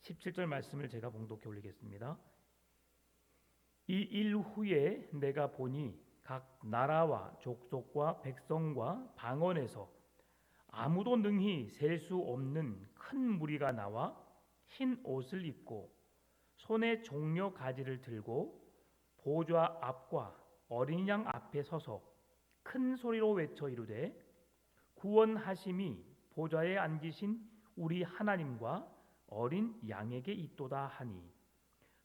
17절 말씀을 제가 봉독해 올리겠습니다. 이 일 후에 내가 보니 각 나라와 족속과 백성과 방언에서 아무도 능히 셀 수 없는 큰 무리가 나와 흰 옷을 입고 손에 종려 가지를 들고 보좌 앞과 어린 양 앞에 서서 큰 소리로 외쳐 이르되 구원하심이 보좌에 앉으신 우리 하나님과 어린 양에게 있도다 하니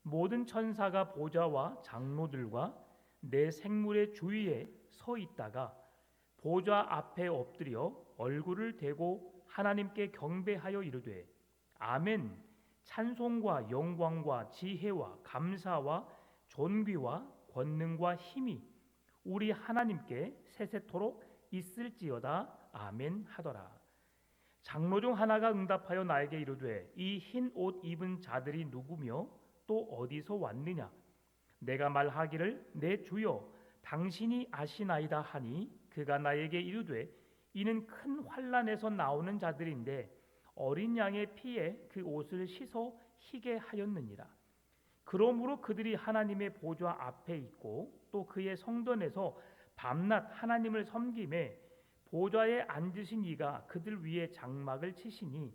모든 천사가 보좌와 장로들과 내 생물의 주위에 서 있다가 보좌 앞에 엎드려 얼굴을 대고 하나님께 경배하여 이르되 아멘. 찬송과 영광과 지혜와 감사와 존귀와 권능과 힘이 우리 하나님께 세세토록 있을지어다. 아멘 하더라. 장로 중 하나가 응답하여 나에게 이르되 이 흰 옷 입은 자들이 누구며 또 어디서 왔느냐? 내가 말하기를 내 주여 당신이 아시나이다 하니 그가 나에게 이르되 이는 큰 환난에서 나오는 자들인데 어린 양의 피에 그 옷을 씻어 희게 하였느니라. 그러므로 그들이 하나님의 보좌 앞에 있고 또 그의 성전에서 밤낮 하나님을 섬기매 보좌에 앉으신 이가 그들 위에 장막을 치시니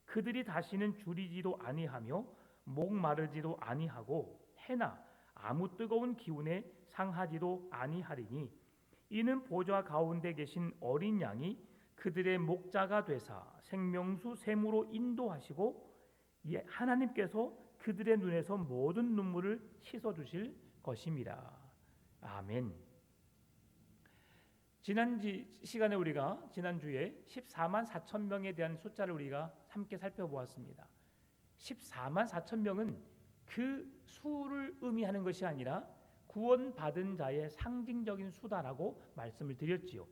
그들이 다시는 줄이지도 아니하며 목마르지도 아니하고 해나 아무 뜨거운 기운에 상하지도 아니하리니 이는 보좌 가운데 계신 어린 양이 그들의 목자가 되사 생명수 샘으로 인도하시고 하나님께서 그들의 눈에서 모든 눈물을 씻어 주실 것임이라. 아멘. 시간에 우리가 지난주에 14만 4천 명에 대한 숫자를 우리가 함께 살펴보았습니다. 14만 4천 명은 그 수를 의미하는 것이 아니라 구원받은 자의 상징적인 수다라고 말씀을 드렸지요.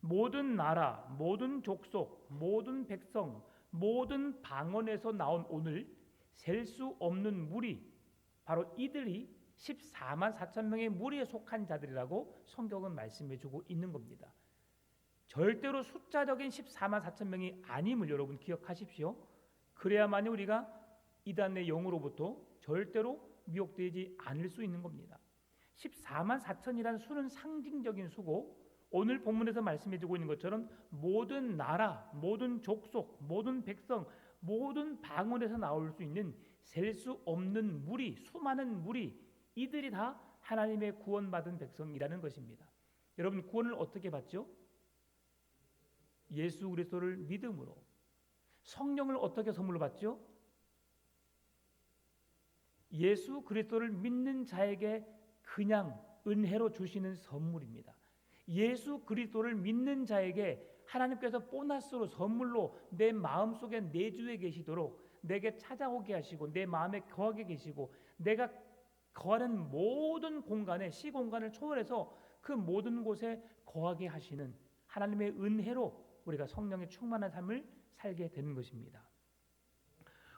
모든 나라, 모든 족속, 모든 백성, 모든 방언에서 나온 오늘 셀 수 없는 무리, 바로 이들이 14만 4천 명의 무리에 속한 자들이라고 성경은 말씀해주고 있는 겁니다. 절대로 숫자적인 14만 4천 명이 아님을 여러분 기억하십시오. 그래야만이 우리가 이단의 영으로부터 절대로 미혹되지 않을 수 있는 겁니다. 14만 4천이라는 수는 상징적인 수고 오늘 본문에서 말씀해주고 있는 것처럼 모든 나라, 모든 족속, 모든 백성, 모든 방언에서 나올 수 있는 셀 수 없는 무리, 수많은 무리, 이들이 다 하나님의 구원받은 백성이라는 것입니다. 여러분 구원을 어떻게 받죠? 예수 그리스도를 믿음으로. 성령을 어떻게 선물로 받죠? 예수 그리스도를 믿는 자에게 그냥 은혜로 주시는 선물입니다. 예수 그리스도를 믿는 자에게 하나님께서 보너스로 선물로 내 마음속에 내주에 계시도록 내게 찾아오게 하시고 내 마음에 거하게 계시고 내가 거하는 모든 공간에 시공간을 초월해서 그 모든 곳에 거하게 하시는 하나님의 은혜로 우리가 성령의 충만한 삶을 살게 되는 것입니다.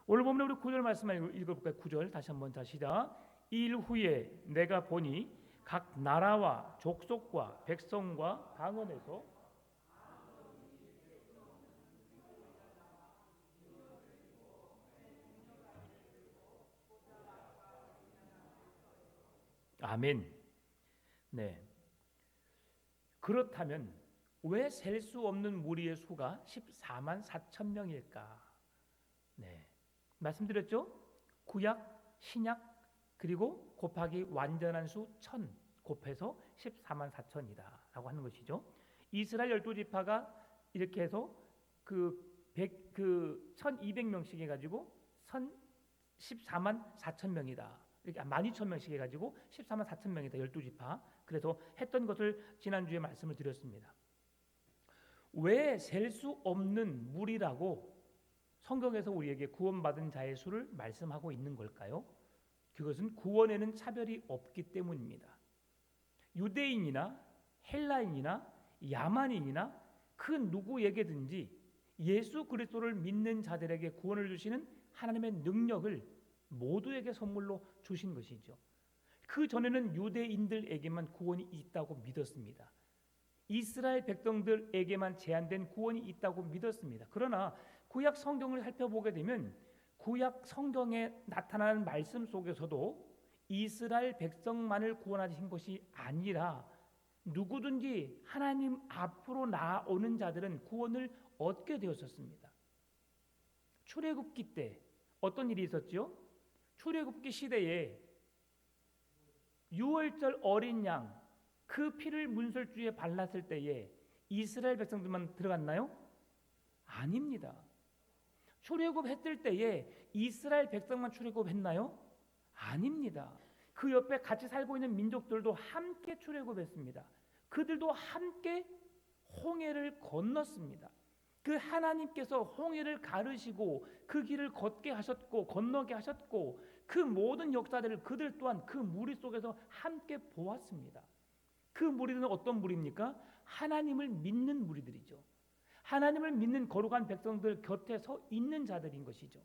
오늘 보면 우리 9절 말씀을 읽어볼까요? 9절 다시 한번 시작. 일 후에 내가 보니 각 나라와 족속과 백성과 방언에서 아멘. 네. 그렇다면 왜 셀 수 없는 무리의 수가 14만 4천 명일까? 네. 말씀드렸죠? 구약, 신약 그리고 곱하기 완전한 수 1000 곱해서 14만 4천이다라고 하는 것이죠. 이스라엘 12지파가 이렇게 해서 그 1200명씩 해가지고 14만 4천 명이다. 이렇게 12,000명씩 해가지고 14만 4천 명이다. 12지파. 그래서 했던 것을 지난주에 말씀을 드렸습니다. 왜 셀 수 없는 무리라고 성경에서 우리에게 구원받은 자의 수를 말씀하고 있는 걸까요? 그것은 구원에는 차별이 없기 때문입니다. 유대인이나 헬라인이나 야만인이나 그 누구에게든지 예수 그리스도를 믿는 자들에게 구원을 주시는 하나님의 능력을 모두에게 선물로 주신 것이죠. 그 전에는 유대인들에게만 구원이 있다고 믿었습니다. 이스라엘 백성들에게만 제한된 구원이 있다고 믿었습니다. 그러나 구약 성경을 살펴보게 되면 구약 성경에 나타나는 말씀 속에서도 이스라엘 백성만을 구원하신 것이 아니라 누구든지 하나님 앞으로 나아오는 자들은 구원을 얻게 되었었습니다. 출애굽기 때 어떤 일이 있었죠? 출애굽기 시대에 유월절 어린 양 그 피를 문설주에 발랐을 때에 이스라엘 백성들만 들어갔나요? 아닙니다. 출애굽했을 때에 이스라엘 백성만 출애굽했나요? 아닙니다. 그 옆에 같이 살고 있는 민족들도 함께 출애굽했습니다. 그들도 함께 홍해를 건넜습니다. 그 하나님께서 홍해를 가르시고 그 길을 걷게 하셨고 건너게 하셨고 그 모든 역사들을 그들 또한 그 무리 속에서 함께 보았습니다. 그 무리들은 어떤 무리입니까? 하나님을 믿는 무리들이죠. 하나님을 믿는 거룩한 백성들 곁에 서 있는 자들인 것이죠.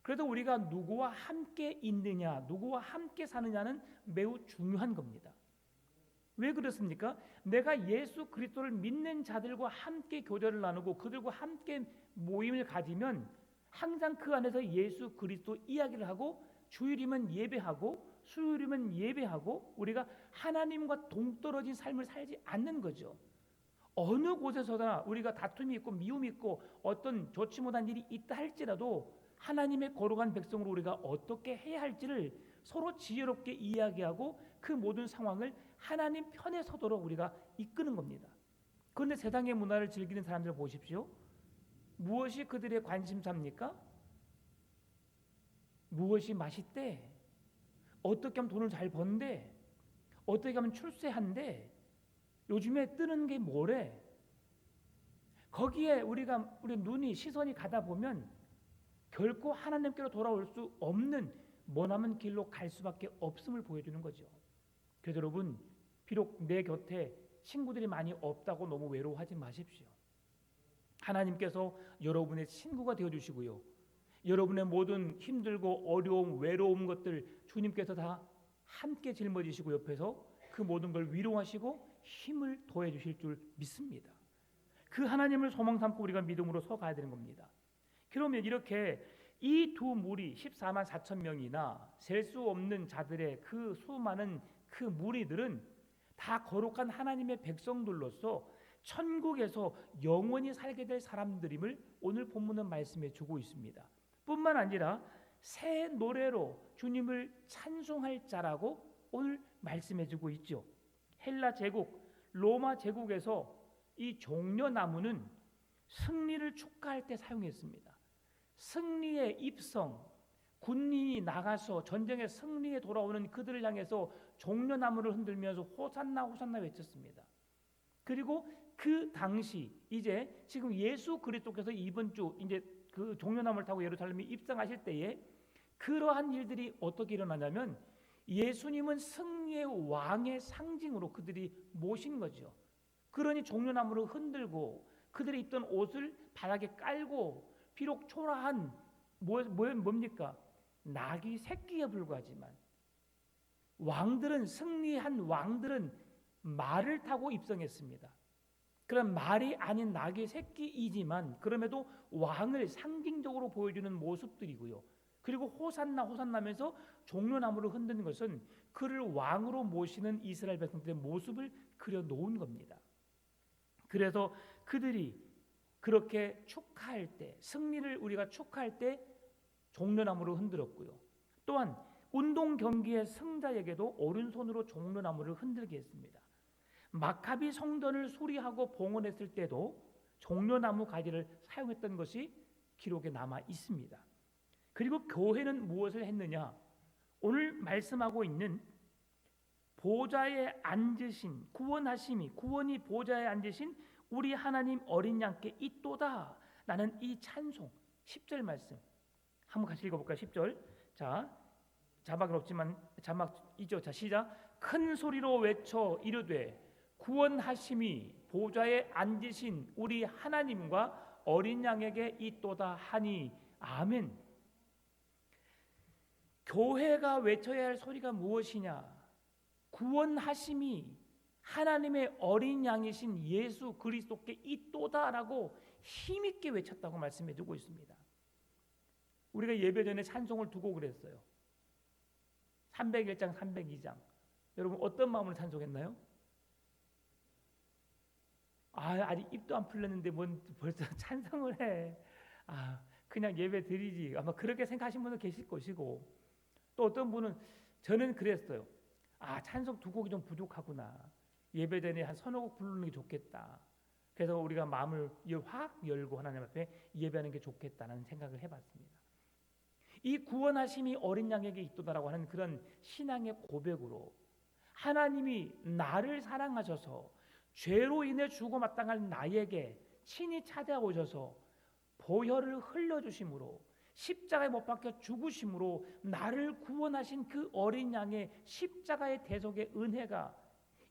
그래서 우리가 누구와 함께 있느냐, 누구와 함께 사느냐는 매우 중요한 겁니다. 왜 그렇습니까? 내가 예수 그리스도를 믿는 자들과 함께 교제를 나누고 그들과 함께 모임을 가지면 항상 그 안에서 예수 그리스도 이야기를 하고 주일이면 예배하고 수요일이면 예배하고 우리가 하나님과 동떨어진 삶을 살지 않는 거죠. 어느 곳에서나 우리가 다툼이 있고 미움이 있고 어떤 좋지 못한 일이 있다 할지라도 하나님의 거룩한 백성으로 우리가 어떻게 해야 할지를 서로 지혜롭게 이야기하고 그 모든 상황을 하나님 편에 서도록 우리가 이끄는 겁니다. 그런데 세상의 문화를 즐기는 사람들 보십시오. 무엇이 그들의 관심사입니까? 무엇이 맛있대? 어떻게 하면 돈을 잘 번대? 어떻게 하면 출세한대? 요즘에 뜨는 게 뭐래? 거기에 우리 눈이 시선이 가다 보면 결코 하나님께로 돌아올 수 없는 머나먼 길로 갈 수밖에 없음을 보여주는 거죠. 그래서 여러분, 비록 내 곁에 친구들이 많이 없다고 너무 외로워하지 마십시오. 하나님께서 여러분의 친구가 되어주시고요. 여러분의 모든 힘들고 어려움, 외로운 것들 주님께서 다 함께 짊어지시고 옆에서 그 모든 걸 위로하시고 힘을 더해주실 줄 믿습니다. 그 하나님을 소망 삼고 우리가 믿음으로 서가야 되는 겁니다. 그러면 이렇게 이 두 무리 14만 4천 명이나 셀 수 없는 자들의 그 수많은 그 무리들은 다 거룩한 하나님의 백성들로서 천국에서 영원히 살게 될 사람들임을 오늘 본문은 말씀해 주고 있습니다. 뿐만 아니라 새 노래로 주님을 찬송할 자라고 오늘 말씀해 주고 있죠. 헬라 제국, 로마 제국에서 이 종려나무는 승리를 축하할 때 사용했습니다. 승리의 입성, 군인이 나가서 전쟁에 승리에 돌아오는 그들을 향해서 종려나무를 흔들면서 호산나 호산나 외쳤습니다. 그리고 그 당시 이제 지금 예수 그리스도께서 이번 주 이제 그 종려나무를 타고 예루살렘에 입성하실 때에 그러한 일들이 어떻게 일어나냐면 예수님은 승리의 왕의 상징으로 그들이 모신 거죠. 그러니 종려나무를 흔들고 그들이 입던 옷을 바닥에 깔고 비록 초라한 뭡니까? 나귀 새끼에 불과하지만 승리한 왕들은 말을 타고 입성했습니다. 그런 말이 아닌 나귀 새끼이지만 그럼에도 왕을 상징적으로 보여주는 모습들이고요. 그리고 호산나 호산나면서 종려나무를 흔드는 것은 그를 왕으로 모시는 이스라엘 백성들의 모습을 그려놓은 겁니다. 그래서 그들이 그렇게 축하할 때, 승리를 우리가 축하할 때 종려나무를 흔들었고요. 또한 운동 경기의 승자에게도 오른손으로 종려나무를 흔들게 했습니다. 마카비 성전을 수리하고 봉헌했을 때도 종려나무 가지를 사용했던 것이 기록에 남아 있습니다. 그리고 교회는 무엇을 했느냐? 오늘 말씀하고 있는 보좌에 앉으신 구원이 보좌에 앉으신 우리 하나님 어린 양께 있도다. 나는 이 찬송 10절 말씀 한번 같이 읽어볼까요? 10절. 자, 자막은 없지만 자막 있죠. 자, 시작. 큰 소리로 외쳐 이르되 구원하심이 보좌에 앉으신 우리 하나님과 어린 양에게 있도다 하니 아멘. 교회가 외쳐야 할 소리가 무엇이냐? 구원하심이 하나님의 어린 양이신 예수 그리스도께 있도다라고 힘있게 외쳤다고 말씀해 주고 있습니다. 우리가 예배 전에 찬송을 두고 그랬어요. 301장, 302장. 여러분 어떤 마음으로 찬송했나요? 아직 입도 안 풀렸는데 뭔 벌써 찬송을 해. 그냥 예배 드리지. 아마 그렇게 생각하신 분도 계실 것이고, 또 어떤 분은, 저는 그랬어요. 찬송 두 곡이 좀 부족하구나. 예배 전에 한 서너 곡 부르는 게 좋겠다. 그래서 우리가 마음을 확 열고 하나님 앞에 예배하는 게 좋겠다는 생각을 해봤습니다. 이 구원하심이 어린 양에게 있도다라고 하는 그런 신앙의 고백으로 하나님이 나를 사랑하셔서 죄로 인해 죽어 마땅할 나에게 친히 찾아오셔서 보혈을 흘려주심으로 십자가에 못 박혀 죽으심으로 나를 구원하신 그 어린 양의 십자가의 대속의 은혜가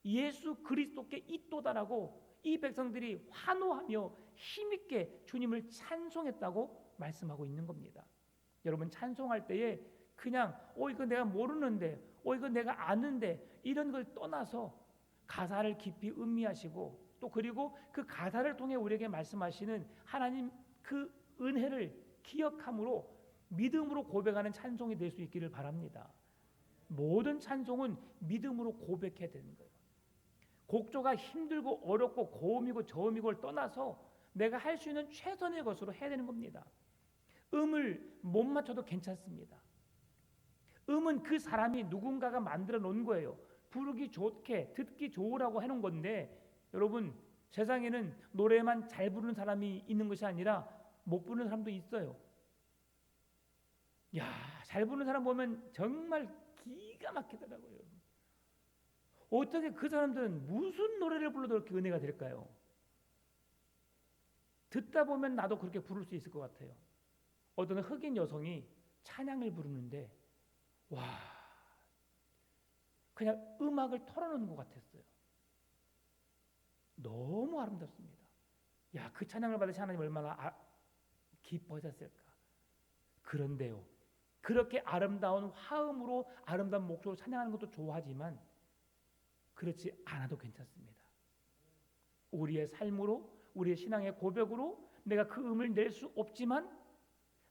예수 그리스도께 있도다라고 이 백성들이 환호하며 힘있게 주님을 찬송했다고 말씀하고 있는 겁니다. 여러분 찬송할 때에 그냥 이거 내가 모르는데 이거 내가 아는데 이런 걸 떠나서 가사를 깊이 음미하시고, 또 그리고 그 가사를 통해 우리에게 말씀하시는 하나님 그 은혜를 기억함으로 믿음으로 고백하는 찬송이 될 수 있기를 바랍니다. 모든 찬송은 믿음으로 고백해야 되는 거예요. 곡조가 힘들고 어렵고 고음이고 저음이고를 떠나서 내가 할 수 있는 최선의 것으로 해야 되는 겁니다. 음을 못 맞춰도 괜찮습니다. 음은 그 사람이 누군가가 만들어 놓은 거예요. 부르기 좋게 듣기 좋으라고 해놓은 건데, 여러분 세상에는 노래만 잘 부르는 사람이 있는 것이 아니라 못 부르는 사람도 있어요. 잘 부르는 사람 보면 정말 기가 막히더라고요. 어떻게 그 사람들은 무슨 노래를 불러도 그렇게 은혜가 될까요? 듣다 보면 나도 그렇게 부를 수 있을 것 같아요. 어떤 흑인 여성이 찬양을 부르는데 그냥 음악을 털어놓는 것 같았어요. 너무 아름답습니다. 그 찬양을 받으신 하나님 얼마나 기뻐하셨을까. 그런데요, 그렇게 아름다운 화음으로 아름다운 목소리로 찬양하는 것도 좋아하지만 그렇지 않아도 괜찮습니다. 우리의 삶으로, 우리의 신앙의 고백으로 내가 그 음을 낼 수 없지만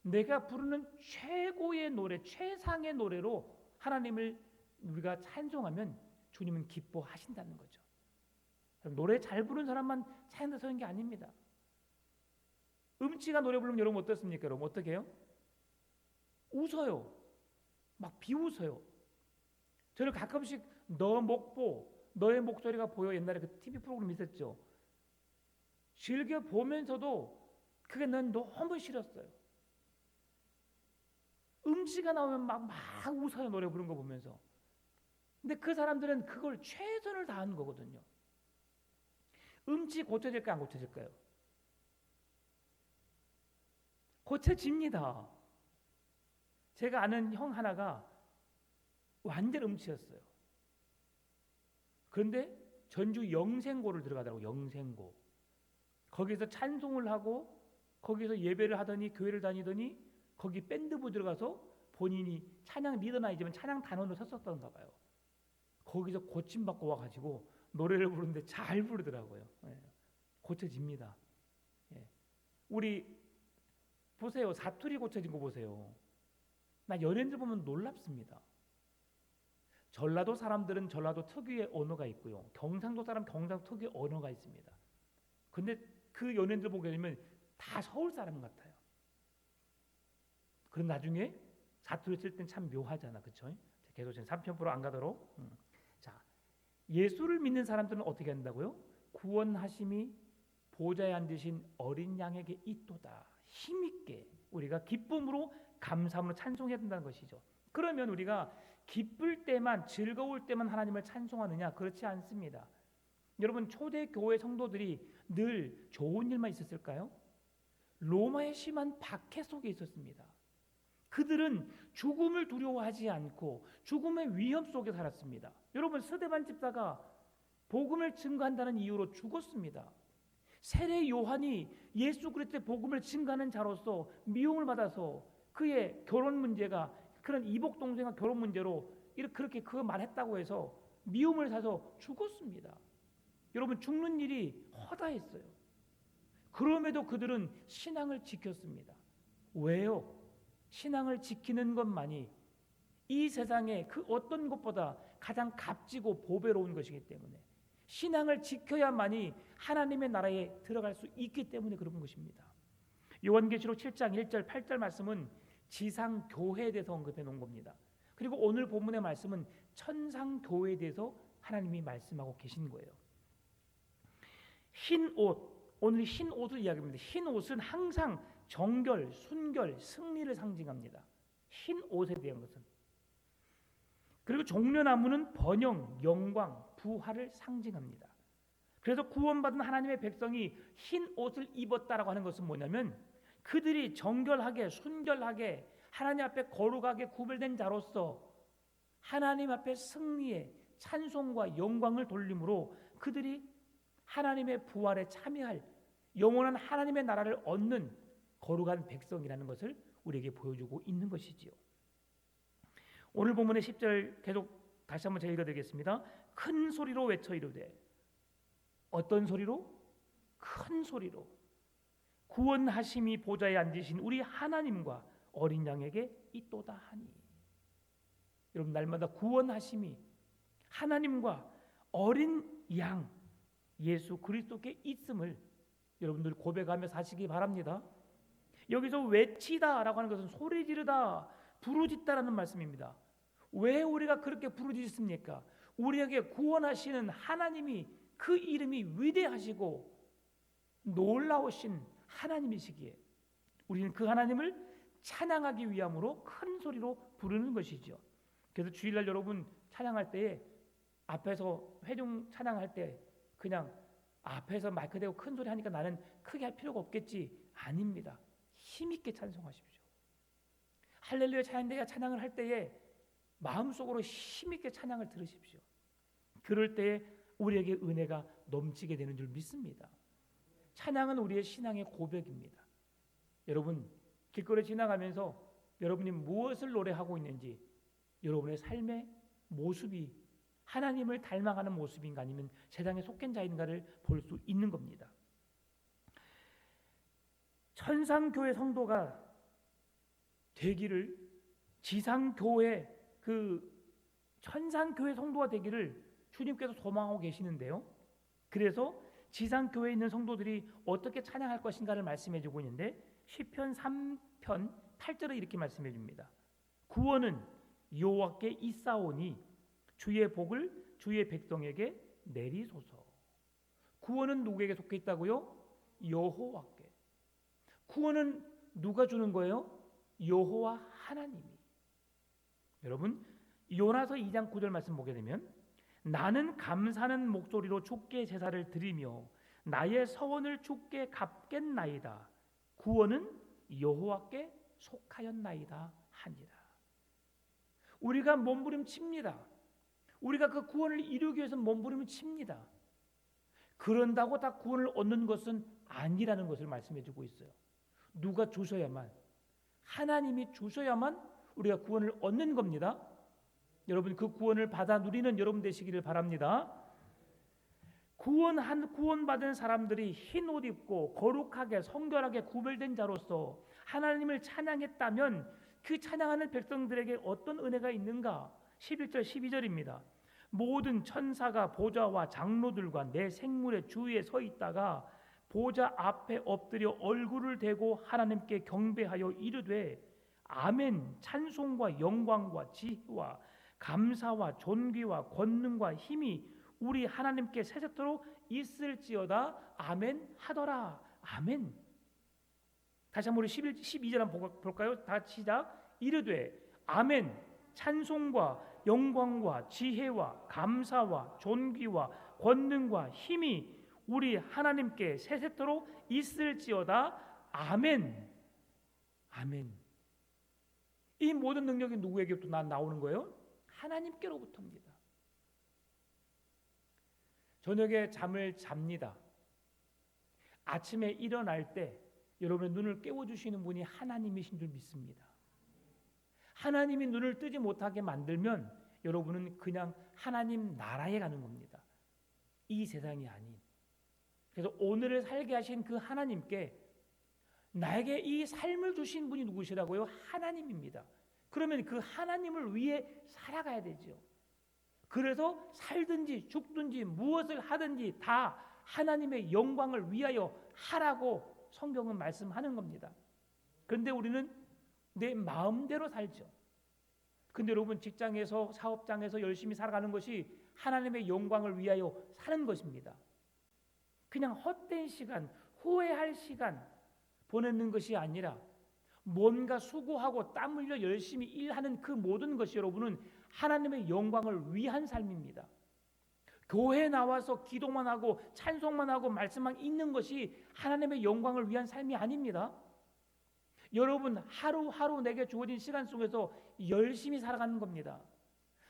내가 부르는 최고의 노래, 최상의 노래로 하나님을 우리가 찬송하면 주님은 기뻐하신다는 거죠. 노래 잘 부르는 사람만 찬양대 서는 게 아닙니다. 음치가 노래 부르면 여러분 어떻습니까? 여러분 어떻게 해요? 웃어요. 막 비웃어요. 저는 가끔씩 너 목보, 너의 목소리가 보여, 옛날에 그 TV 프로그램 있었죠. 즐겨 보면서도 그게 난 너무 싫었어요. 음치가 나오면 막 웃어요. 노래 부르는 거 보면서. 근데 그 사람들은 그걸 최선을 다하는 거거든요. 음치 고쳐질까요? 안 고쳐질까요? 고쳐집니다. 제가 아는 형 하나가 완전 음치였어요. 그런데 전주 영생고를 들어가더라고요. 영생고. 거기서 찬송을 하고 거기서 예배를 하더니 교회를 다니더니 거기 밴드부 들어가서 본인이 찬양 리더는 아니지만 찬양 단원으로 섰었던가 봐요. 거기서 고침받고 와가지고 노래를 부르는데 잘 부르더라고요. 고쳐집니다. 우리 보세요. 사투리 고쳐진 거 보세요. 나 연예인들 보면 놀랍습니다. 전라도 사람들은 전라도 특유의 언어가 있고요. 경상도 사람 경상도 특유의 언어가 있습니다. 근데 그 연예인들 보게 되면 다 서울 사람 같아요. 그럼 나중에 사투리 쓸 땐 참 묘하잖아. 그렇죠? 계속 3편으로 안 가도록. 자, 예수를 믿는 사람들은 어떻게 한다고요? 구원하심이 보좌에 앉으신 어린 양에게 있도다. 힘있게 우리가 기쁨으로 감사함으로 찬송해야 된다는 것이죠. 그러면 우리가 기쁠 때만, 즐거울 때만 하나님을 찬송하느냐? 그렇지 않습니다. 여러분 초대교회 성도들이 늘 좋은 일만 있었을까요? 로마의 심한 박해 속에 있었습니다. 그들은 죽음을 두려워하지 않고 죽음의 위험 속에 살았습니다. 여러분 스데반 집사가 복음을 증거한다는 이유로 죽었습니다. 세례 요한이 예수 그리스도의 복음을 증거하는 자로서 미움을 받아서 그의 결혼 문제가, 그런 이복 동생과 결혼 문제로 그렇게 그 말했다고 해서 미움을 사서 죽었습니다. 여러분 죽는 일이 허다했어요. 그럼에도 그들은 신앙을 지켰습니다. 왜요? 신앙을 지키는 것만이 이 세상에 그 어떤 것보다 가장 값지고 보배로운 것이기 때문에 신앙을 지켜야만이 하나님의 나라에 들어갈 수 있기 때문에 그런 것입니다. 요한계시록 7장 1절 8절 말씀은 지상교회에 대해서 언급해 놓은 겁니다. 그리고 오늘 본문의 말씀은 천상교회에 대해서 하나님이 말씀하고 계신 거예요. 흰 옷, 오늘 흰 옷을 이야기합니다. 흰 옷은 항상 정결, 순결, 승리를 상징합니다. 흰 옷에 대한 것은. 그리고 종려나무는 번영, 영광, 부활을 상징합니다. 그래서 구원받은 하나님의 백성이 흰 옷을 입었다라고 하는 것은 뭐냐면 그들이 정결하게, 순결하게, 하나님 앞에 거룩하게 구별된 자로서 하나님 앞에 승리의 찬송과 영광을 돌림으로 그들이 하나님의 부활에 참여할 영원한 하나님의 나라를 얻는 거룩한 백성이라는 것을 우리에게 보여주고 있는 것이지요. 오늘 본문의 10절 계속 다시 한번 제가 읽어드리겠습니다. 큰 소리로 외쳐 이르되, 어떤 소리로? 큰 소리로 구원하심이 보좌에 앉으신 우리 하나님과 어린 양에게 있도다 하니. 여러분, 날마다 구원하심이 하나님과 어린 양 예수 그리스도께 있음을 여러분들 고백하며 사시기 바랍니다. 여기서 외치다라고 하는 것은 소리 지르다, 부르짖다라는 말씀입니다. 왜 우리가 그렇게 부르짖습니까? 우리에게 구원하시는 하나님이 그 이름이 위대하시고 놀라우신 하나님이시기에 우리는 그 하나님을 찬양하기 위함으로 큰 소리로 부르는 것이죠. 그래서 주일날 여러분 찬양할 때에 앞에서 회중 찬양할 때 그냥 앞에서 마이크 대고 큰 소리 하니까 나는 크게 할 필요가 없겠지. 아닙니다. 힘있게 찬송하십시오. 할렐루야 찬양대가 찬양을 할 때에 마음속으로 힘있게 찬양을 들으십시오. 그럴 때에 우리에게 은혜가 넘치게 되는 줄 믿습니다. 찬양은 우리의 신앙의 고백입니다. 여러분 길거리 지나가면서 여러분이 무엇을 노래하고 있는지 여러분의 삶의 모습이 하나님을 닮아가는 모습인가 아니면 세상에 속한 자인가를 볼 수 있는 겁니다. 천상교회 성도가 되기를, 지상교회 천상교회 성도가 되기를 주님께서 소망하고 계시는데요. 그래서 지상교회에 있는 성도들이 어떻게 찬양할 것인가를 말씀해 주고 있는데 시편 3편 8절에 이렇게 말씀해 줍니다. 구원은 여호와께 있사오니 주의 복을 주의 백성에게 내리소서. 구원은 누구에게 속해 있다고요? 여호와께. 구원은 누가 주는 거예요? 여호와 하나님이. 여러분 요나서 2장 9절 말씀 보게 되면 나는 감사하는 목소리로 주께 제사를 드리며 나의 서원을 주께 갚겠나이다. 구원은 여호와께 속하였나이다 하니라. 우리가 몸부림칩니다. 우리가 그 구원을 이루기 위해서 몸부림칩니다. 그런다고 다 구원을 얻는 것은 아니라는 것을 말씀해 주고 있어요. 누가 주셔야만, 하나님이 주셔야만 우리가 구원을 얻는 겁니다. 여러분 그 구원을 받아 누리는 여러분 되시기를 바랍니다. 구원받은 사람들이 흰 옷 입고 거룩하게 성결하게 구별된 자로서 하나님을 찬양했다면 그 찬양하는 백성들에게 어떤 은혜가 있는가? 11절 12절입니다. 모든 천사가 보좌와 장로들과 내 생물의 주위에 서 있다가 보좌 앞에 엎드려 얼굴을 대고 하나님께 경배하여 이르되 아멘. 찬송과 영광과 지혜와 감사와 존귀와 권능과 힘이 우리 하나님께 세세토록 있을지어다. 아멘 하더라. 아멘. 다시 한번 우리 12절 한번 볼까요? 다 시작. 이르되 아멘. 찬송과 영광과 지혜와 감사와 존귀와 권능과 힘이 우리 하나님께 세세토록 있을지어다. 아멘. 아멘. 이 모든 능력이 누구에게부터 나오는 거예요? 하나님께로부터입니다. 저녁에 잠을 잡니다. 아침에 일어날 때 여러분의 눈을 깨워주시는 분이 하나님이신 줄 믿습니다. 하나님이 눈을 뜨지 못하게 만들면 여러분은 그냥 하나님 나라에 가는 겁니다. 이 세상이 아닌. 그래서 오늘을 살게 하신 그 하나님께 나에게 이 삶을 주신 분이 누구시라고요? 하나님입니다. 그러면 그 하나님을 위해 살아가야 되죠. 그래서 살든지 죽든지 무엇을 하든지 다 하나님의 영광을 위하여 하라고 성경은 말씀하는 겁니다. 그런데 우리는 내 마음대로 살죠. 근데 여러분, 직장에서 사업장에서 열심히 살아가는 것이 하나님의 영광을 위하여 사는 것입니다. 그냥 헛된 시간, 후회할 시간 보내는 것이 아니라 뭔가 수고하고 땀 흘려 열심히 일하는 그 모든 것이 여러분은 하나님의 영광을 위한 삶입니다. 교회에 나와서 기도만 하고 찬송만 하고 말씀만 읽는 것이 하나님의 영광을 위한 삶이 아닙니다. 여러분, 하루하루 내게 주어진 시간 속에서 열심히 살아가는 겁니다.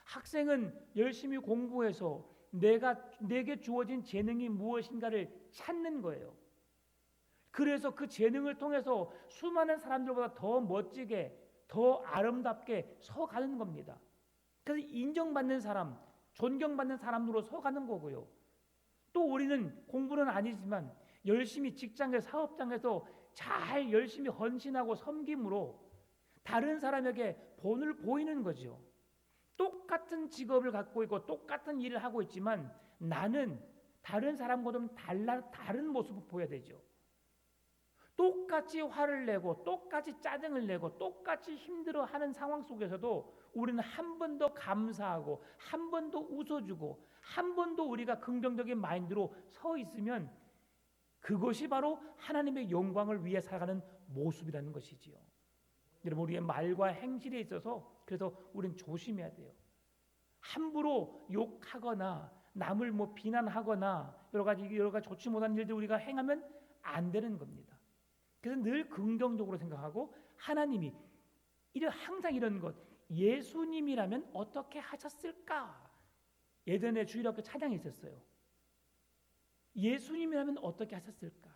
학생은 열심히 공부해서 내게 주어진 재능이 무엇인가를 찾는 거예요. 그래서 그 재능을 통해서 수많은 사람들보다 더 멋지게, 더 아름답게 서가는 겁니다. 그래서 인정받는 사람, 존경받는 사람으로 서가는 거고요. 또 우리는 공부는 아니지만 열심히 직장에 사업장에서 잘 열심히 헌신하고 섬김으로 다른 사람에게 본을 보이는 거죠. 똑같은 직업을 갖고 있고 똑같은 일을 하고 있지만 나는 다른 사람과는 다른 모습을 보여야 되죠. 똑같이 화를 내고 똑같이 짜증을 내고 똑같이 힘들어하는 상황 속에서도 우리는 한 번 더 감사하고 한 번 더 웃어주고 한 번 더 우리가 긍정적인 마인드로 서 있으면 그것이 바로 하나님의 영광을 위해 살아가는 모습이라는 것이지요. 여러분, 우리의 말과 행실에 있어서 그래서 우리는 조심해야 돼요. 함부로 욕하거나 남을 비난하거나 여러 가지 좋지 못한 일들 우리가 행하면 안 되는 겁니다. 그래서 늘 긍정적으로 생각하고 하나님이 항상 이런 것, 예수님이라면 어떻게 하셨을까? 예전에 주일학교 찬양이 있었어요. 예수님이라면 어떻게 하셨을까?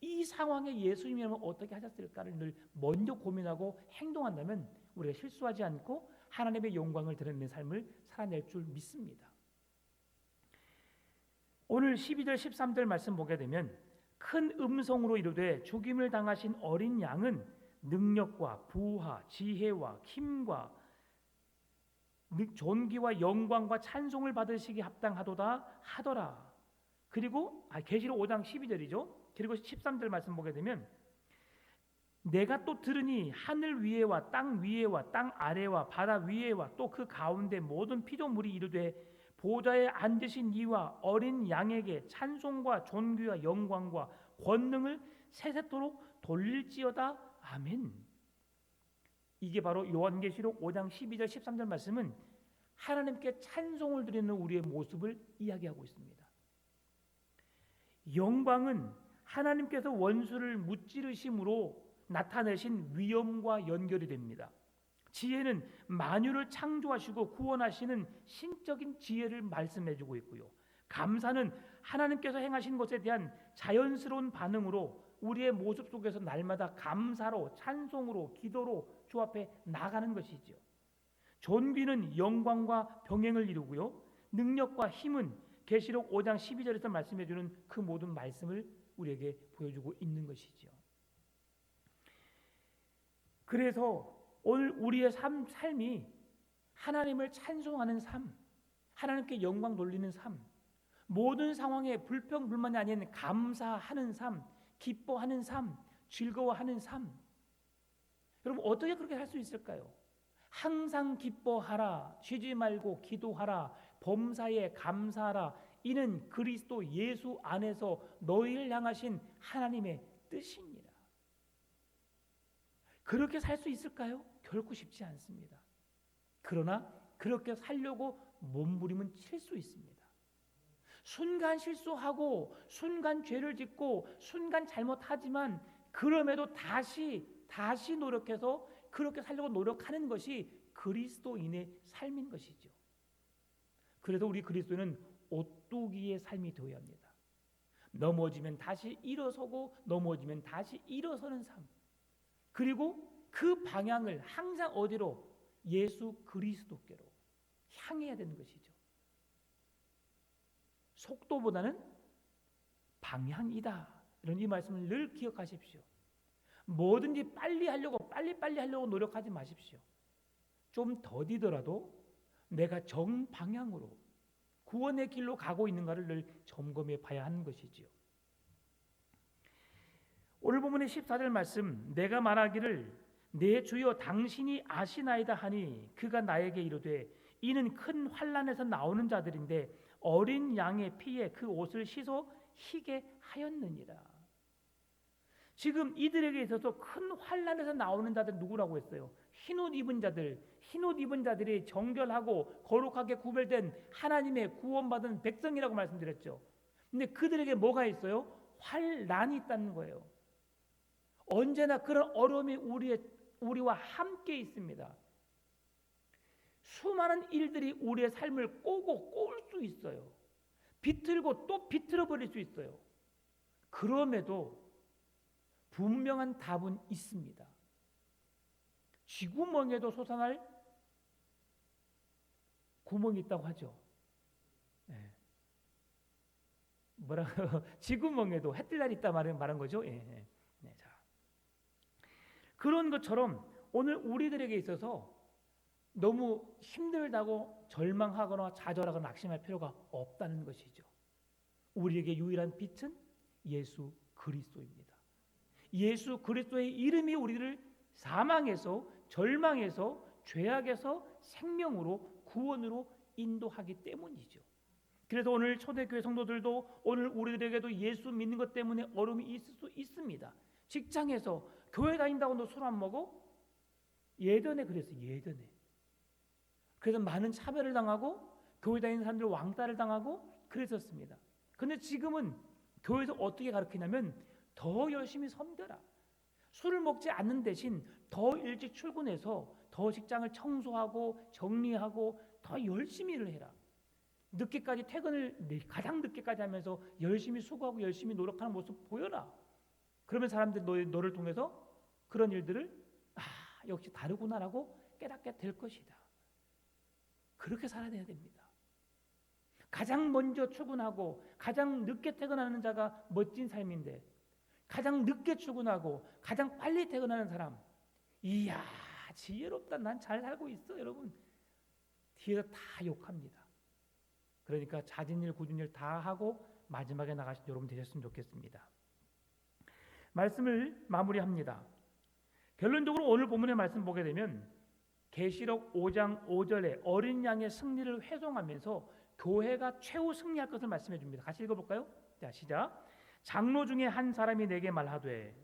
이 상황에 예수님이라면 어떻게 하셨을까를 늘 먼저 고민하고 행동한다면 우리가 실수하지 않고 하나님의 영광을 드러내는 삶을 살아낼 줄 믿습니다. 오늘 12절 13절 말씀 보게 되면 큰 음성으로 이르되 죽임을 당하신 어린 양은 능력과 부하, 지혜와 힘과 존귀와 영광과 찬송을 받으시기 합당하도다 하더라. 그리고 계시록 5장 12절이죠. 그리고 13절 말씀 보게 되면 내가 또 들으니 하늘 위에와 땅 위에와 땅 아래와 바다 위에와 또 그 가운데 모든 피조물이 이르되 보좌에 앉으신 이와 어린 양에게 찬송과 존귀와 영광과 권능을 세세토록 돌릴지어다. 아멘. 이게 바로 요한계시록 5장 12절 13절 말씀은 하나님께 찬송을 드리는 우리의 모습을 이야기하고 있습니다. 영광은 하나님께서 원수를 무찌르심으로 나타내신 위엄과 연결이 됩니다. 지혜는 만유를 창조하시고 구원하시는 신적인 지혜를 말씀해주고 있고요. 감사는 하나님께서 행하신 것에 대한 자연스러운 반응으로 우리의 모습 속에서 날마다 감사로 찬송으로 기도로 주 앞에 나가는 것이죠. 존귀는 영광과 병행을 이루고요. 능력과 힘은 계시록 5장 12절에서 말씀해주는 그 모든 말씀을 우리에게 보여주고 있는 것이죠. 그래서 오늘 우리의 삶이 하나님을 찬송하는 삶, 하나님께 영광 돌리는 삶, 모든 상황에 불평불만이 아닌 감사하는 삶, 기뻐하는 삶, 즐거워하는 삶. 여러분, 어떻게 그렇게 할 수 있을까요? 항상 기뻐하라, 쉬지 말고 기도하라, 범사에 감사하라. 이는 그리스도 예수 안에서 너희를 향하신 하나님의 뜻이니라. 그렇게 살 수 있을까요? 결코 쉽지 않습니다. 그러나 그렇게 살려고 몸부림은 칠 수 있습니다. 순간 실수하고 순간 죄를 짓고 순간 잘못하지만 그럼에도 다시 노력해서 그렇게 살려고 노력하는 것이 그리스도인의 삶인 것이죠. 그래서 우리 그리스도인은 오뚜기의 삶이 되어야 합니다. 넘어지면 다시 일어서고 넘어지면 다시 일어서는 삶. 그리고 그 방향을 항상 어디로? 예수 그리스도께로 향해야 되는 것이죠. 속도보다는 방향이다. 이런 이 말씀을 늘 기억하십시오. 뭐든지 빨리 하려고 노력하지 마십시오. 좀 더디더라도 내가 정방향으로 구원의 길로 가고 있는가를 늘 점검해 봐야 하는 것이지요. 오늘 본문의 14절 말씀, 내가 말하기를 내 주여 당신이 아시나이다 하니 그가 나에게 이르되 이는 큰 환난에서 나오는 자들인데 어린 양의 피에 그 옷을 씻어 희게 하였느니라. 지금 이들에게 있어서 큰 환난에서 나오는 자들 누구라고 했어요? 흰옷 입은 자들, 흰옷 입은 자들이 정결하고 거룩하게 구별된 하나님의 구원받은 백성이라고 말씀드렸죠. 근데 그들에게 뭐가 있어요? 환난이 있다는 거예요. 언제나 그런 어려움이 우리와 함께 있습니다. 수많은 일들이 우리의 삶을 꼬고 꼬을 수 있어요. 비틀고 또 비틀어 버릴 수 있어요. 그럼에도 분명한 답은 있습니다. 쥐구멍에도 솟아날 구멍이 있다고 하죠. 네. 뭐라고? 쥐구멍에도 해뜰날이 있다 말한 거죠. 예. 네, 자. 그런 것처럼 오늘 우리들에게 있어서 너무 힘들다고 절망하거나 좌절하거나 낙심할 필요가 없다는 것이죠. 우리에게 유일한 빛은 예수 그리스도입니다. 예수 그리스도의 이름이 우리를 사망에서 절망에서 죄악에서 생명으로 구원으로 인도하기 때문이죠. 그래서 오늘 초대교회 성도들도 오늘 우리들에게도 예수 믿는 것 때문에 어려움이 있을 수 있습니다. 직장에서 교회 다닌다고 너 술 안 먹어? 예전에 그랬어요. 예전에. 그래서 많은 차별을 당하고 교회 다니는 사람들 왕따를 당하고 그랬었습니다. 근데 지금은 교회에서 어떻게 가르치냐면 더 열심히 섬겨라. 술을 먹지 않는 대신 더 일찍 출근해서 더 직장을 청소하고 정리하고 더 열심히 일을 해라. 늦게까지 퇴근을 가장 늦게까지 하면서 열심히 수고하고 열심히 노력하는 모습 보여라. 그러면 사람들이 너를 통해서 그런 일들을 역시 다르구나라고 깨닫게 될 것이다. 그렇게 살아야 됩니다. 가장 먼저 출근하고 가장 늦게 퇴근하는 자가 멋진 삶인데 가장 늦게 출근하고 가장 빨리 퇴근하는 사람, 이야 지혜롭다, 난 잘 살고 있어. 여러분 뒤에서 다 욕합니다. 그러니까 잦은 일 굳은 일 다 하고 마지막에 나가신 여러분 되셨으면 좋겠습니다. 말씀을 마무리합니다. 결론적으로 오늘 본문의 말씀 보게 되면 계시록 5장 5절에 어린 양의 승리를 회송하면서 교회가 최후 승리할 것을 말씀해 줍니다. 같이 읽어볼까요? 자, 시작. 장로 중에 한 사람이 내게 말하되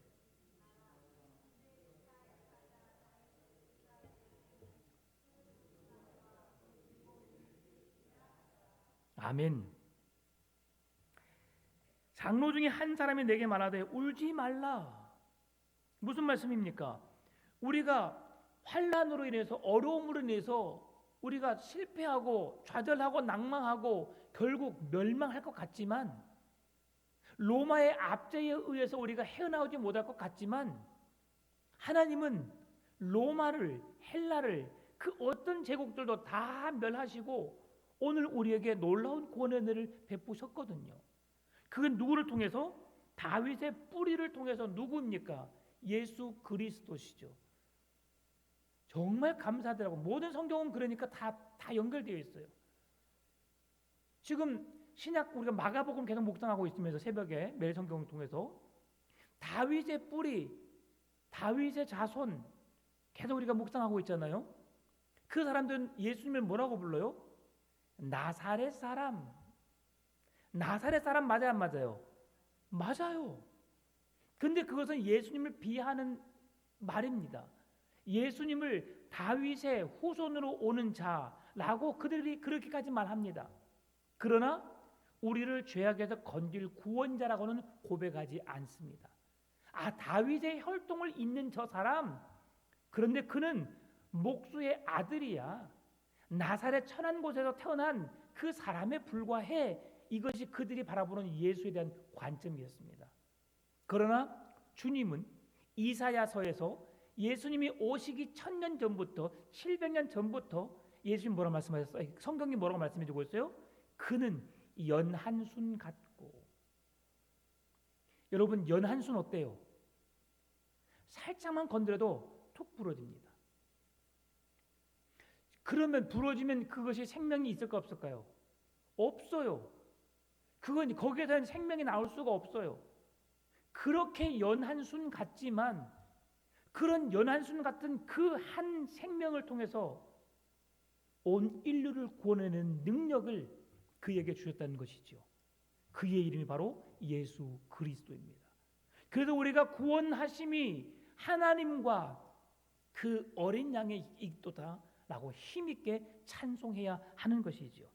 아멘. 장로 중에 한 사람이 내게 말하되 울지 말라. 무슨 말씀입니까? 우리가 환난으로 인해서 어려움으로 인해서 우리가 실패하고 좌절하고 낭망하고 결국 멸망할 것 같지만 로마의 압제에 의해서 우리가 헤어나오지 못할 것 같지만 하나님은 로마를 헬라를 그 어떤 제국들도 다 멸하시고 오늘 우리에게 놀라운 구원의 은혜를 베푸셨거든요. 그건 누구를 통해서? 다윗의 뿌리를 통해서. 누구입니까? 예수 그리스도시죠. 정말 감사하더라고. 모든 성경은 그러니까 다 연결되어 있어요. 지금 신약 우리가 마가복음 계속 묵상하고 있으면서 새벽에 매일 성경을 통해서 다윗의 뿌리, 다윗의 자손 계속 우리가 묵상하고 있잖아요. 그 사람들은 예수님을 뭐라고 불러요? 나사렛 사람. 나사렛 사람 맞아요, 안 맞아요? 맞아요. 근데 그것은 예수님을 비하하는 말입니다. 예수님을 다윗의 후손으로 오는 자라고 그들이 그렇게까지 말합니다. 그러나 우리를 죄악에서 건질 구원자라고는 고백하지 않습니다. 다윗의 혈통을 잇는 저 사람, 그런데 그는 목수의 아들이야. 나사렛 천한 곳에서 태어난 그 사람에 불과해. 이것이 그들이 바라보는 예수에 대한 관점이었습니다. 그러나 주님은 이사야서에서 예수님이 오시기 1000년 전부터 700년 전부터 예수님 뭐라고 말씀하셨어요? 성경이 뭐라고 말씀해주고 있어요? 그는 연한순 같고. 여러분 연한순 어때요? 살짝만 건드려도 툭 부러집니다. 그러면 부러지면 그것이 생명이 있을까 없을까요? 없어요. 그건 거기에서는 생명이 나올 수가 없어요. 그렇게 연한순 같지만 그런 연한순 같은 그 한 생명을 통해서 온 인류를 구원하는 능력을 그에게 주셨다는 것이죠. 그의 이름이 바로 예수 그리스도입니다. 그래서 우리가 구원하심이 하나님과 그 어린 양의 이익도다라고 힘있게 찬송해야 하는 것이죠.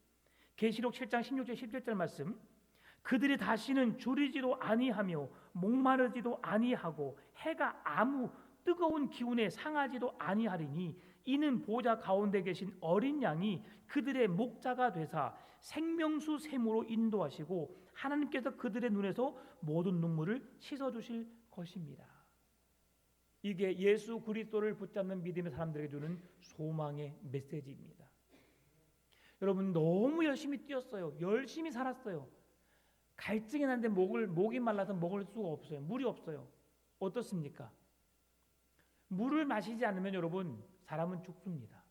계시록 7장 16절 17절 말씀, 그들이 다시는 줄이지도 아니하며 목마르지도 아니하고 해가 아무 뜨거운 기운에 상하지도 아니하리니 이는 보좌 가운데 계신 어린 양이 그들의 목자가 되사 생명수 샘으로 인도하시고 하나님께서 그들의 눈에서 모든 눈물을 씻어주실 것입니다. 이게 예수 그리스도를 붙잡는 믿음의 사람들에게 주는 소망의 메시지입니다. 여러분 너무 열심히 뛰었어요. 열심히 살았어요. 갈증이 나는데 목이 말라서 먹을 수가 없어요. 물이 없어요. 어떻습니까? 물을 마시지 않으면 여러분 사람은 죽습니다.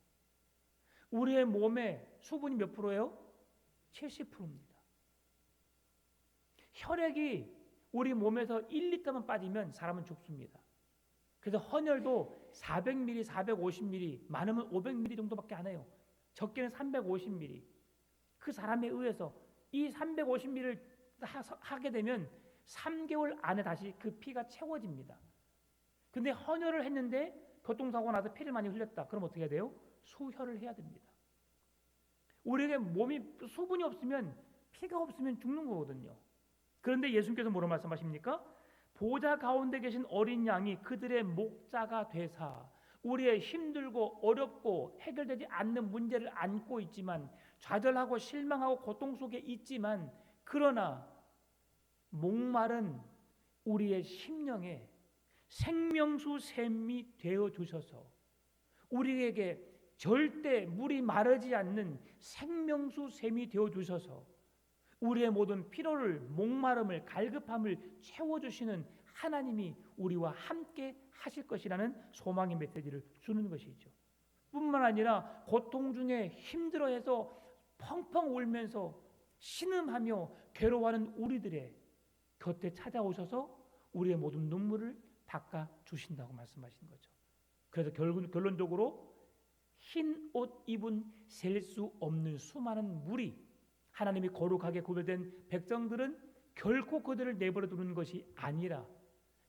우리의 몸에 수분이 몇 프로예요? 70%입니다. 혈액이 우리 몸에서 1리터만 빠지면 사람은 죽습니다. 그래서 헌혈도 400ml, 450ml, 많으면 500ml 정도밖에 안 해요. 적게는 350ml. 그 사람에 의해서 이 350ml를 하게 되면 3개월 안에 다시 그 피가 채워집니다. 근데 헌혈을 했는데 교통사고 나서 피를 많이 흘렸다. 그럼 어떻게 해야 돼요? 수혈을 해야 됩니다. 우리에게 몸이 수분이 없으면 피가 없으면 죽는 거거든요. 그런데 예수님께서 뭐라고 말씀하십니까? 보좌 가운데 계신 어린 양이 그들의 목자가 되사 우리의 힘들고 어렵고 해결되지 않는 문제를 안고 있지만 좌절하고 실망하고 고통 속에 있지만 그러나 목마른 우리의 심령에 생명수 샘이 되어 주셔서 우리에게 절대 물이 마르지 않는 생명수 샘이 되어 주셔서 우리의 모든 피로를 목마름을 갈급함을 채워주시는 하나님이 우리와 함께 하실 것이라는 소망의 메시지를 주는 것이죠. 뿐만 아니라 고통 중에 힘들어해서 펑펑 울면서 신음하며 괴로워하는 우리들의 곁에 찾아오셔서 우리의 모든 눈물을 닦아 주신다고 말씀하신 거죠. 그래서 결론적으로 흰 옷 입은 셀 수 없는 수많은 무리, 하나님이 거룩하게 구별된 백성들은 결코 그들을 내버려 두는 것이 아니라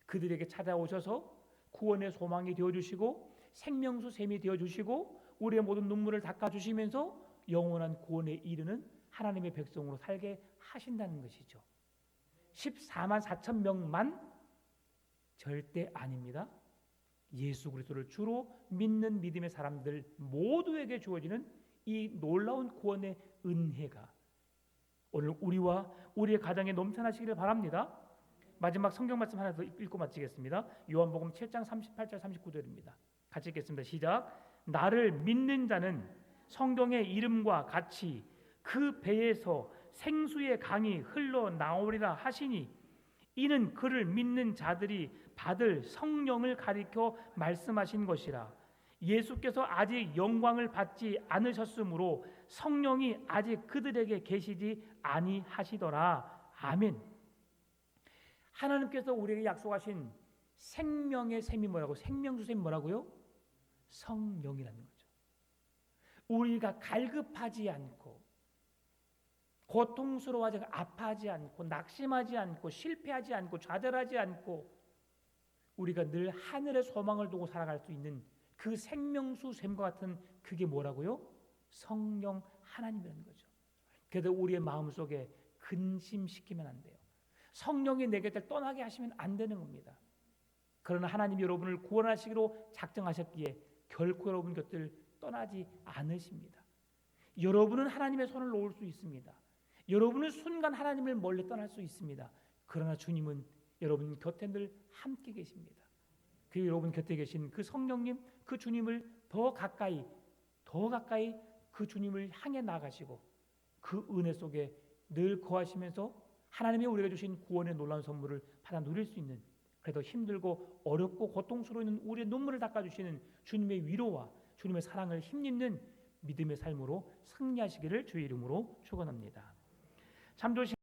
그들에게 찾아오셔서 구원의 소망이 되어주시고 생명수 샘이 되어주시고 우리의 모든 눈물을 닦아주시면서 영원한 구원에 이르는 하나님의 백성으로 살게 하신다는 것이죠. 14만 4천 명만 절대 아닙니다. 예수 그리스도를 주로 믿는 믿음의 사람들 모두에게 주어지는 이 놀라운 구원의 은혜가 오늘 우리와 우리의 가정에 넘쳐나시기를 바랍니다. 마지막 성경 말씀 하나 더 읽고 마치겠습니다. 요한복음 7장 38절 39절입니다. 같이 읽겠습니다. 시작. 나를 믿는 자는 성경의 이름과 같이 그 배에서 생수의 강이 흘러나오리라 하시니 이는 그를 믿는 자들이 받을 성령을 가리켜 말씀하신 것이라. 예수께서 아직 영광을 받지 않으셨으므로 성령이 아직 그들에게 계시지 아니하시더라. 아멘. 하나님께서 우리에게 약속하신 생명의 샘이 뭐라고? 생명수 샘이 뭐라고요? 성령이라는 거죠. 우리가 갈급하지 않고 고통스러워하지 않고 아파하지 않고 낙심하지 않고 실패하지 않고 좌절하지 않고 우리가 늘 하늘의 소망을 두고 살아갈 수 있는 그 생명수 샘과 같은 그게 뭐라고요? 성령 하나님이라는 거죠. 그래서 우리의 마음속에 근심시키면 안 돼요. 성령이 내 곁을 떠나게 하시면 안 되는 겁니다. 그러나 하나님이 여러분을 구원하시기로 작정하셨기에 결코 여러분 곁을 떠나지 않으십니다. 여러분은 하나님의 손을 놓을 수 있습니다. 여러분은 순간 하나님을 멀리 떠날 수 있습니다. 그러나 주님은 여러분 곁에 늘 함께 계십니다. 그 여러분 곁에 계신 그 성령님, 그 주님을 더 가까이 그 주님을 향해 나가시고 그 은혜 속에 늘 거하시면서 하나님이 우리에게 주신 구원의 놀라운 선물을 받아 누릴 수 있는 그래도 힘들고 어렵고 고통스러운 우리의 눈물을 닦아주시는 주님의 위로와 주님의 사랑을 힘입는 믿음의 삶으로 승리하시기를 주의 이름으로 축원합니다. 참 좋으신